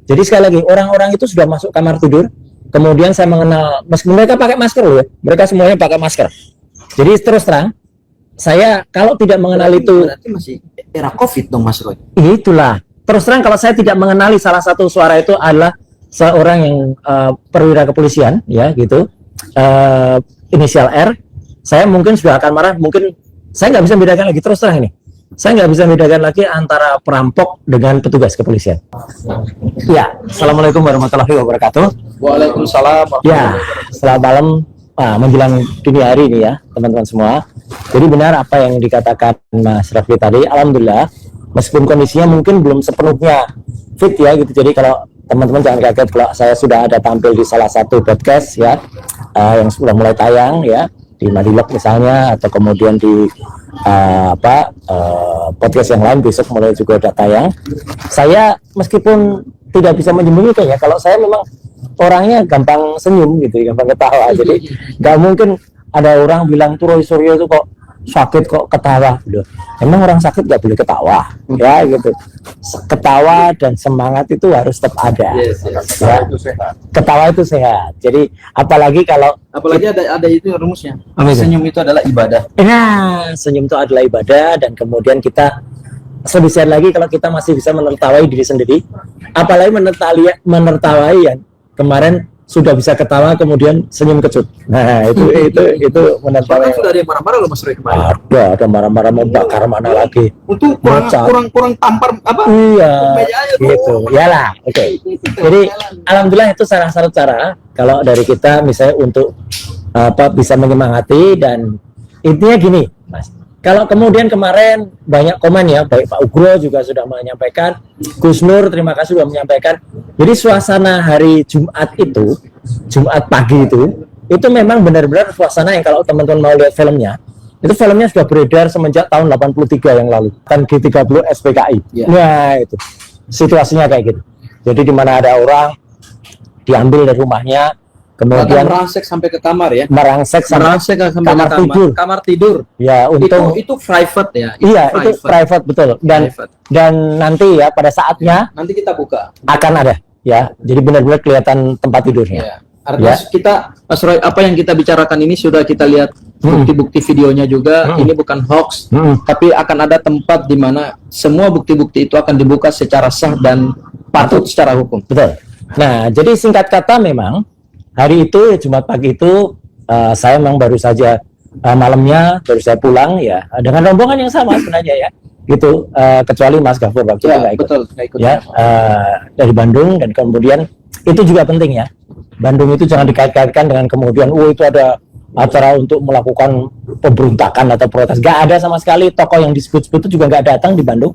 Jadi sekali lagi, orang-orang itu sudah masuk kamar tidur. Kemudian saya mengenal, meskipun mereka pakai masker loh ya, mereka semuanya pakai masker. Jadi terus terang, saya kalau tidak mengenal itu, berarti masih era COVID dong Mas Roy. itulah. Terus terang kalau saya tidak mengenali salah satu suara itu adalah seorang yang perwira kepolisian, ya gitu, inisial R, saya mungkin sudah akan marah. Mungkin saya nggak bisa membedakan lagi, terus terang ini. Saya nggak bisa membedakan lagi antara perampok dengan petugas kepolisian. Ya, assalamualaikum warahmatullahi wabarakatuh. Waalaikumsalam. Ya, selamat malam, menjelang dini hari ini ya, teman-teman semua. Jadi benar apa yang dikatakan Mas Rafli tadi. Alhamdulillah, meskipun kondisinya mungkin belum sepenuhnya fit ya gitu. Jadi kalau teman-teman jangan kaget kalau saya sudah ada tampil di salah satu podcast ya, yang sudah mulai tayang ya, di Madilog misalnya, atau kemudian di podcast yang lain besok mulai juga ada tayang. Saya meskipun tidak bisa menyembunyikan ya, kalau saya memang orangnya gampang senyum gitu, gampang ketawa. Jadi nggak mungkin ada orang bilang tuh Roy Suryo itu kok sakit kok ketawa gitu. Emang orang sakit nggak boleh ketawa ya gitu. Ketawa dan semangat itu harus tetap ada. Ya. Itu sehat. Ketawa itu sehat. Jadi apalagi ada itu rumusnya. Apa itu? Senyum itu adalah ibadah. Nah, senyum itu adalah ibadah, dan kemudian kita lebih sehat lagi kalau kita masih bisa menertawai diri sendiri. Apalagi menertawai ya. Kemarin sudah bisa ketawa kemudian senyum kecut. Nah, itu menertawai. Sudah ada yang marah-marah loh Mas Roy kemarin. Ada marah-marah, mau bakar mana lagi. Untuk kurang tampar apa? Iya. Mejanya tuh. Gitu. Iyalah. Oke. Jadi alhamdulillah itu salah satu cara kalau dari kita misalnya untuk bisa menyemangati. Dan intinya gini, Mas. Kalau kemudian kemarin banyak komen ya, baik Pak Ugro juga sudah menyampaikan, Gus Nur terima kasih sudah menyampaikan. Jadi suasana hari Jumat itu, Jumat pagi itu memang benar-benar suasana yang kalau teman-teman mau lihat filmnya, itu filmnya sudah beredar semenjak tahun 83 yang lalu, kan G30 SPKI. Ya. Nah itu situasinya kayak gitu. Jadi di mana ada orang diambil dari rumahnya, kemudian merangsek sampai ke kamar ya. Merangsek sampai kamar tidur. Kamar tidur. Ya, untung itu private ya. itu private betul. Dan nanti ya pada saatnya nanti kita buka. akan ada ya. Jadi benar-benar kelihatan tempat tidurnya. Ya. Artinya Ya. kita Mas Roy, apa yang kita bicarakan ini sudah kita lihat bukti-bukti videonya juga. Ini bukan hoax, tapi akan ada tempat di mana semua bukti-bukti itu akan dibuka secara sah dan patut secara hukum. Betul. Nah, jadi singkat kata memang hari itu Jumat pagi itu saya memang baru saja malamnya baru saya pulang ya dengan rombongan yang sama sebenarnya ya gitu, kecuali Mas Gafur waktu itu nggak ikut. Betul, nggak ikut Ya, dari Bandung. Dan kemudian itu juga penting ya, Bandung itu jangan dikait-kaitkan dengan kemudian itu ada acara untuk melakukan pemberontakan atau protes. Nggak ada sama sekali. Tokoh yang disebut-sebut itu juga nggak datang di Bandung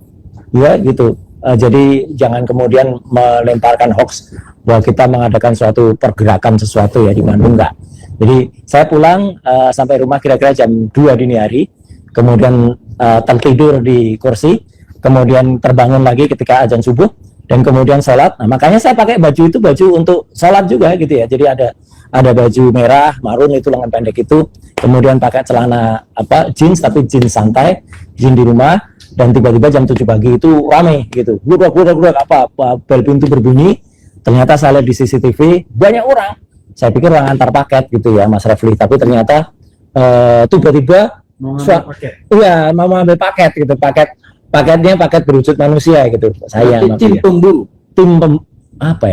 ya gitu. Jadi jangan kemudian melemparkan hoax bahwa kita mengadakan suatu pergerakan sesuatu ya di Bandung, enggak. Jadi saya pulang sampai rumah kira-kira jam 2 dini hari, kemudian tertidur di kursi, kemudian terbangun lagi ketika azan subuh, dan kemudian sholat. Nah makanya saya pakai baju itu baju untuk sholat juga gitu ya. Jadi ada baju merah, marun itu lengan pendek itu, kemudian pakai celana jeans tapi jeans santai, jeans di rumah. Dan tiba-tiba jam 7 pagi itu rame gitu, budak bel pintu berbunyi. Ternyata saya lihat di CCTV banyak orang. Saya pikir orang antar paket gitu ya Mas Refli, tapi ternyata tiba-tiba iya mau ambil paket gitu, paketnya paket berwujud manusia gitu. Saya tim pemburu,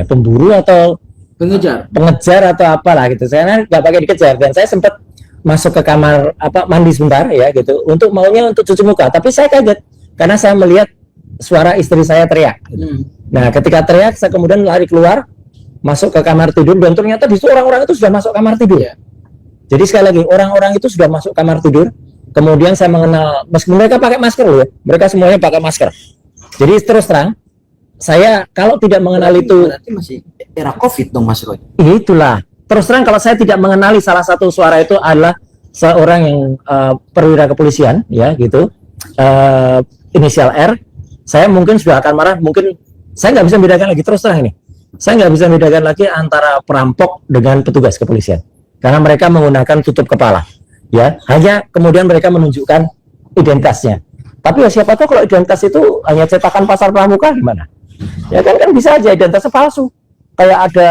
pemburu atau pengejar atau apalah gitu. Saya nggak pakai dikejar, dan saya sempat masuk ke kamar mandi sebentar ya gitu, untuk cuci muka. Tapi saya kaget karena saya melihat suara istri saya teriak. Nah ketika teriak saya kemudian lari keluar, masuk ke kamar tidur, dan ternyata di situ orang-orang itu sudah masuk kamar tidur. Jadi sekali lagi, orang-orang itu sudah masuk kamar tidur. Kemudian saya mengenal, meskipun mereka pakai masker loh ya, mereka semuanya pakai masker. Jadi terus terang, saya kalau tidak mengenal itu, berarti masih era COVID dong Mas Roy. Itulah. Terus terang kalau saya tidak mengenali salah satu suara itu adalah seorang yang perwira kepolisian ya gitu, inisial R, saya mungkin sudah akan marah. Mungkin saya nggak bisa membedakan lagi, terus terang ini, saya nggak bisa membedakan lagi antara perampok dengan petugas kepolisian, karena mereka menggunakan tutup kepala ya, hanya kemudian mereka menunjukkan identitasnya. Tapi ya siapa tahu kalau identitas itu hanya cetakan pasar pramuka gimana Ya kan bisa aja identitasnya palsu. Kayak ada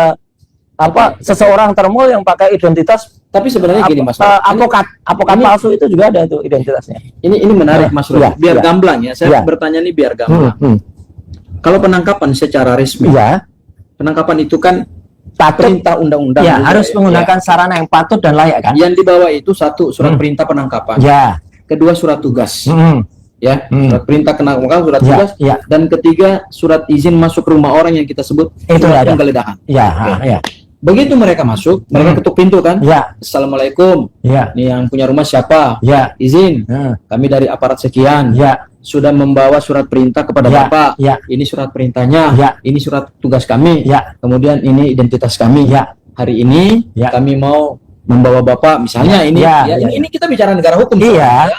seseorang termol yang pakai identitas, tapi sebenarnya gini Mas Roy, avokat palsu itu juga ada tuh identitasnya. Ini menarik Mas Roy. Biar gamblang ya. Saya bertanya nih biar gamblang. Kalau penangkapan secara resmi, penangkapan itu kan perintah undang-undang. Ya, harus menggunakan sarana yang patut dan layak kan. Yang dibawa itu satu surat perintah penangkapan. Ya. Kedua surat tugas. Surat perintah penangkapan, surat tugas. Dan ketiga surat izin masuk rumah orang yang kita sebut itu surat penggeledahan. Ya. Begitu mereka masuk, mereka ketuk pintu kan? Ya. Assalamualaikum. Ya. Nih yang punya rumah siapa? Ya. Izin. Kami dari aparat sekian. Ya. Sudah membawa surat perintah kepada Bapak. Ya. Ini surat perintahnya. Ya. Ini surat tugas kami. Ya. Kemudian ini identitas kami. Ya. Hari ini kami mau membawa Bapak, misalnya ini kita bicara negara hukum. Iya.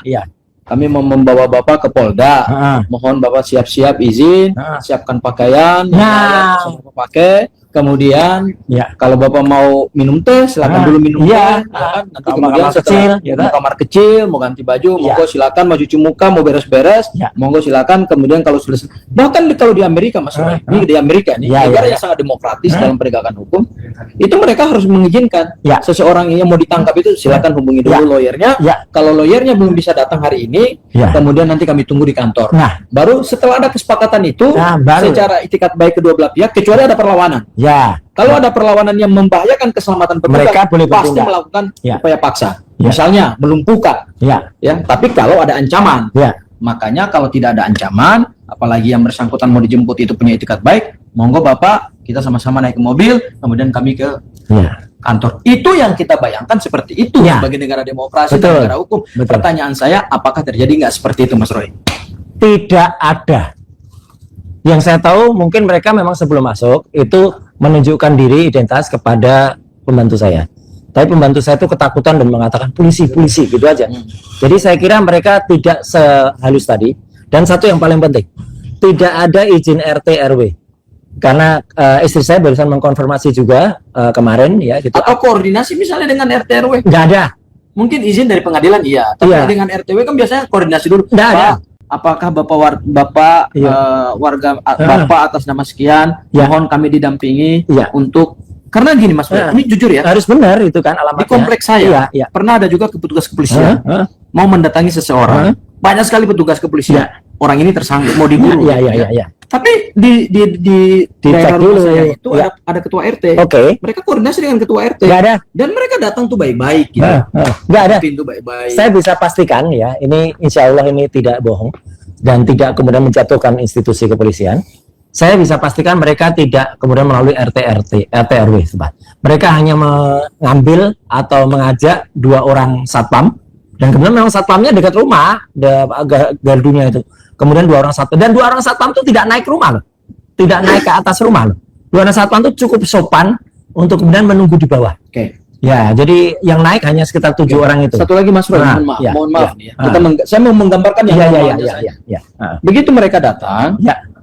Kami mau membawa Bapak ke Polda. Mohon Bapak siap-siap izin, siapkan pakaian yang semua pakai. Kemudian kalau Bapak mau minum teh, silakan dulu minum teh. Nanti kemudian setelah mau kamar kecil, mau ganti baju, monggo silakan, mau cuci muka, mau beres-beres, monggo silakan. Kemudian kalau selesai, bahkan kalau di Amerika Mas Roy, ini di Amerika nih, negara yang sangat demokratis dalam penegakan hukum, itu mereka harus mengizinkan seseorang yang mau ditangkap itu silakan hubungi dulu lawyernya. Kalau lawyernya belum bisa datang hari ini, kemudian nanti kami tunggu di kantor. Baru setelah ada kesepakatan itu, secara itikat baik kedua belah pihak, kecuali ada perlawanan. Kalau ada perlawanan yang membahayakan keselamatan petugas, mereka boleh pasti melakukan upaya paksa. Misalnya melumpuhkan. Tapi kalau ada ancaman, makanya kalau tidak ada ancaman, apalagi yang bersangkutan mau dijemput itu punya itikat baik, monggo Bapak, kita sama-sama naik ke mobil, kemudian kami ke kantor. Itu yang kita bayangkan seperti itu sebagai negara demokrasi, negara hukum. Pertanyaan saya, apakah terjadi nggak seperti itu, Mas Roy? Tidak ada. Yang saya tahu mungkin mereka memang sebelum masuk itu menunjukkan diri identitas kepada pembantu saya. Tapi pembantu saya itu ketakutan dan mengatakan polisi gitu aja. Jadi saya kira mereka tidak sehalus tadi. Dan satu yang paling penting, tidak ada izin RT RW. Karena istri saya barusan mengkonfirmasi juga kemarin ya gitu. Atau koordinasi misalnya dengan RT RW? Nggak ada. Mungkin izin dari pengadilan tapi dengan RTW kan biasanya koordinasi dulu. Nggak ada. Apakah Bapak warga Bapak atas nama sekian, mohon kami didampingi untuk, karena gini Mas, ini jujur ya, harus benar itu kan alamatnya. Di kompleks saya pernah ada juga petugas kepolisian mau mendatangi seseorang, banyak sekali petugas kepolisian, orang ini tersangkut mau diburu. Tapi di daerah rumah saya itu ada ketua RT. Mereka koordinasi dengan ketua RT. Nggak ada. Dan mereka datang tuh baik-baik gitu. Nggak ada. Pintu baik-baik. Saya bisa pastikan ya, ini insya Allah ini tidak bohong dan tidak kemudian menjatuhkan institusi kepolisian. Saya bisa pastikan mereka tidak kemudian melalui RT RW. Mereka hanya mengambil atau mengajak 2 orang satpam, dan kemudian memang satpamnya dekat rumah, gardunya itu. Kemudian 2 orang satpam, dan 2 orang satpam itu tidak naik rumah loh, tidak naik ke atas rumah loh. 2 orang satpam itu cukup sopan untuk kemudian menunggu di bawah. Ya, jadi yang naik hanya sekitar 7 orang itu. Satu lagi Mas Roy, mohon maaf nih. Saya mau menggambarkan yang begitu mereka datang,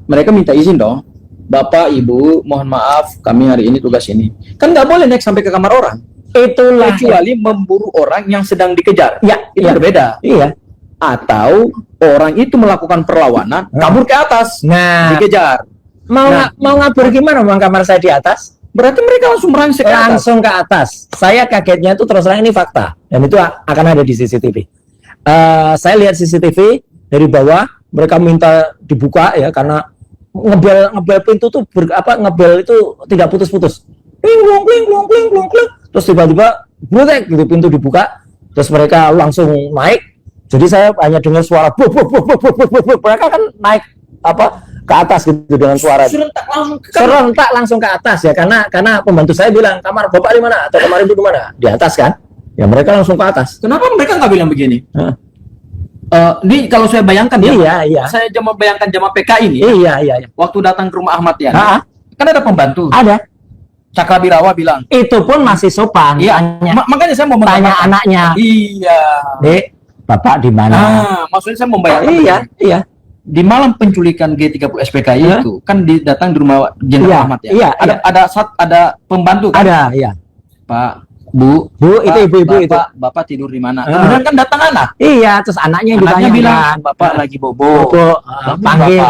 mereka minta izin dong. Bapak, Ibu, mohon maaf, kami hari ini tugas ini. Kan nggak boleh naik sampai ke kamar orang. Itulah kecuali memburu orang yang sedang dikejar. Itu berbeda. Atau orang itu melakukan perlawanan, kabur ke atas, dikejar. Mau ngabur gimana? Mau kamar saya di atas? Berarti mereka langsung merangsek ke atas. Saya kagetnya itu terus terang ini fakta, dan itu akan ada di CCTV. Saya lihat CCTV dari bawah, mereka minta dibuka ya, karena ngebel pintu tuh ngebel itu tidak putus-putus. Kling klung klung. Terus tiba-tiba brutek gitu, pintu dibuka, terus mereka langsung naik. Jadi saya hanya dengar suara buk. Mereka kan naik ke atas gitu dengan suara serentak langsung ke atas ya, karena pembantu saya bilang, kamar Bapak di mana atau kamar Ibu di mana? Di atas kan? Ya mereka langsung ke atas. Kenapa mereka nggak bilang begini? Ini kalau saya bayangkan saya bayangkan jamaah PKI ini. Waktu datang ke rumah Ahmad Yani, kan ada pembantu. Ada. Cakrabirawa bilang. Itu pun masih sopan. Makanya saya mau tanya anaknya. Dek, Bapak di mana? Maksudnya saya membayangkan. Di malam penculikan G30 SPKI itu kan datang di rumah Jenderal Ahmad ya. Ada pembantu kan? Ada, Pak, Bu, itu ibu-ibu itu. Bapak tidur di mana? Kemudian kan datang anak. Terus anaknya bilang, Bapak lagi bobo. Panggil.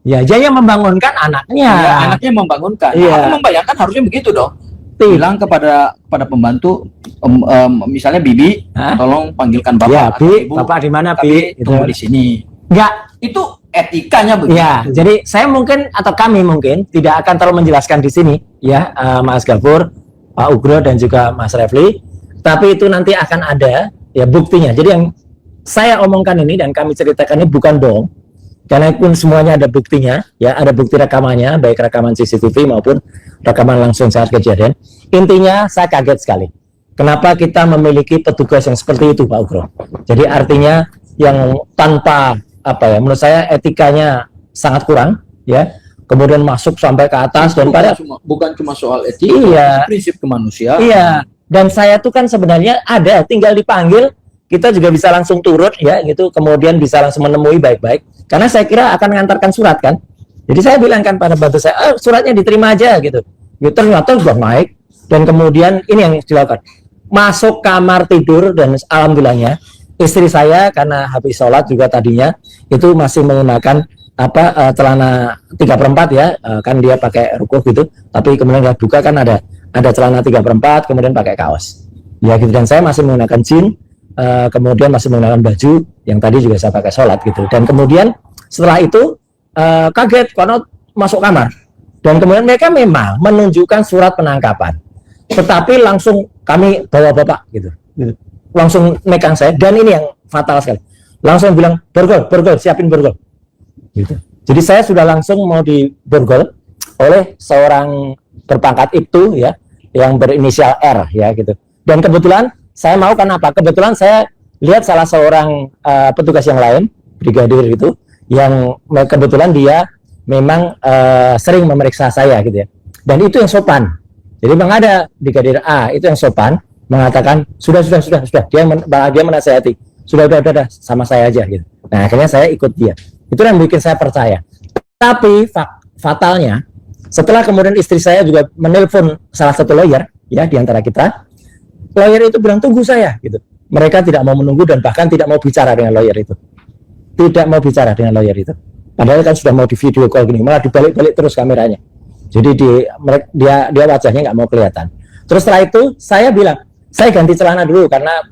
Ya, dia yang membangunkan anaknya. Ya, anaknya membangunkan. Iya. Aku membayangkan harusnya begitu dong. Iya. Bilang kepada pembantu, misalnya Bibi, Hah? tolong panggilkan bapak Ya, atau Bi, ibu. bapak di mana, Tapi Bi? tunggu di sini. Enggak. Itu etikanya begitu. Ya, jadi saya mungkin atau kami mungkin tidak akan terlalu menjelaskan di sini, ya, Mas Gafur, Pak Ugro dan juga Mas Refli. Tapi itu nanti akan ada ya buktinya. Jadi yang saya omongkan ini dan kami ceritakan ini bukan bohong, karena pun semuanya ada buktinya, ya, ada bukti rekamannya, baik rekaman CCTV maupun rekaman langsung saat kejadian. Intinya saya kaget sekali. Kenapa kita memiliki petugas yang seperti itu, Pak Ugro? Jadi artinya yang tanpa apa ya, menurut saya etikanya sangat kurang, ya. Kemudian masuk sampai ke atas dan pada bukan cuma soal etika, Iya. prinsip kemanusiaan. iya. Dan saya tuh kan sebenarnya ada tinggal dipanggil, kita juga bisa langsung turut ya gitu, kemudian bisa langsung menemui baik-baik. Karena saya kira akan mengantarkan surat kan. Jadi saya bilang kan pada bantu saya, suratnya diterima aja gitu. Ya, ternyata sudah naik dan kemudian ini yang dilakukan. Masuk kamar tidur dan alhamdulillahnya istri saya karena habis sholat juga tadinya itu masih menggunakan celana 3/4 ya, kan dia pakai rukuh gitu, tapi kemudian nggak buka kan ada celana 3/4 kemudian pakai kaos ya gitu, dan saya masih menggunakan jeans, kemudian masih menggunakan baju yang tadi juga saya pakai sholat gitu, dan kemudian setelah itu kaget karena masuk kamar dan kemudian mereka memang menunjukkan surat penangkapan, tetapi langsung kami bawa bapak gitu. Langsung megang saya, dan ini yang fatal sekali, langsung bilang borgol, siapin borgol gitu. Jadi saya sudah langsung mau diborgol oleh seorang berpangkat itu ya, yang berinisial R ya gitu. Dan kebetulan saya mau kenapa? Kebetulan saya lihat salah seorang petugas yang lain, brigadir itu, yang kebetulan dia memang sering memeriksa saya gitu ya. Dan itu yang sopan. Jadi memang ada brigadir A itu yang sopan, mengatakan sudah dia menasihati, sudah sama saya aja gitu. Nah akhirnya saya ikut dia, itu yang bikin saya percaya. Tapi fatalnya setelah kemudian istri saya juga menelpon salah satu lawyer ya di antara kita, lawyer itu bilang tunggu saya gitu. Mereka tidak mau menunggu dan bahkan tidak mau bicara dengan lawyer itu, padahal kan sudah mau di video call gini, malah dibalik-balik terus kameranya. Jadi dia wajahnya nggak mau kelihatan. Terus setelah itu saya bilang, saya ganti celana dulu karena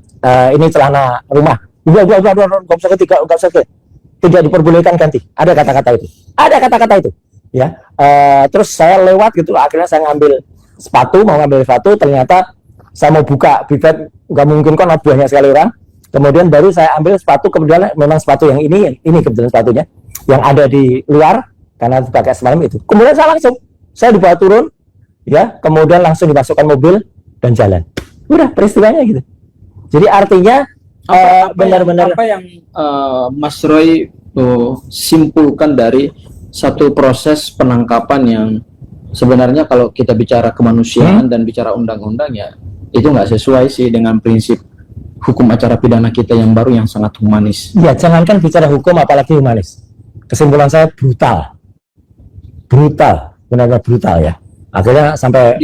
ini celana rumah. Nggak usah tidak diperbolehkan ganti. Ada kata-kata itu. Ya. Terus saya lewat gitu, akhirnya saya ngambil sepatu, ternyata saya mau buka bibet, nggak mungkin kan banyak sekali orang. Kemudian baru saya ambil sepatu, kemudian memang sepatu yang ini kebetulan sepatunya yang ada di luar karena pakai semalam itu. Kemudian saya dibawa turun, ya, kemudian langsung dimasukkan mobil dan jalan. Udah peristiwanya gitu. Jadi artinya benar-benar apa yang Mas Roy simpulkan dari satu proses penangkapan yang sebenarnya kalau kita bicara kemanusiaan dan bicara undang-undang ya itu nggak sesuai sih dengan prinsip hukum acara pidana kita yang baru yang sangat humanis. Ya, jangankan bicara hukum apalagi humanis. Kesimpulan saya brutal, benar-benar brutal ya. Akhirnya sampai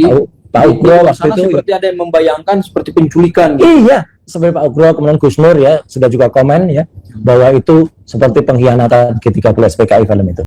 Pak Ugro waktu itu seperti ada yang membayangkan seperti penculikan. Iya, seperti Pak Ugro, kemudian Gus Nur ya sudah juga komen ya bahwa itu seperti pengkhianatan G30 SPKI film itu.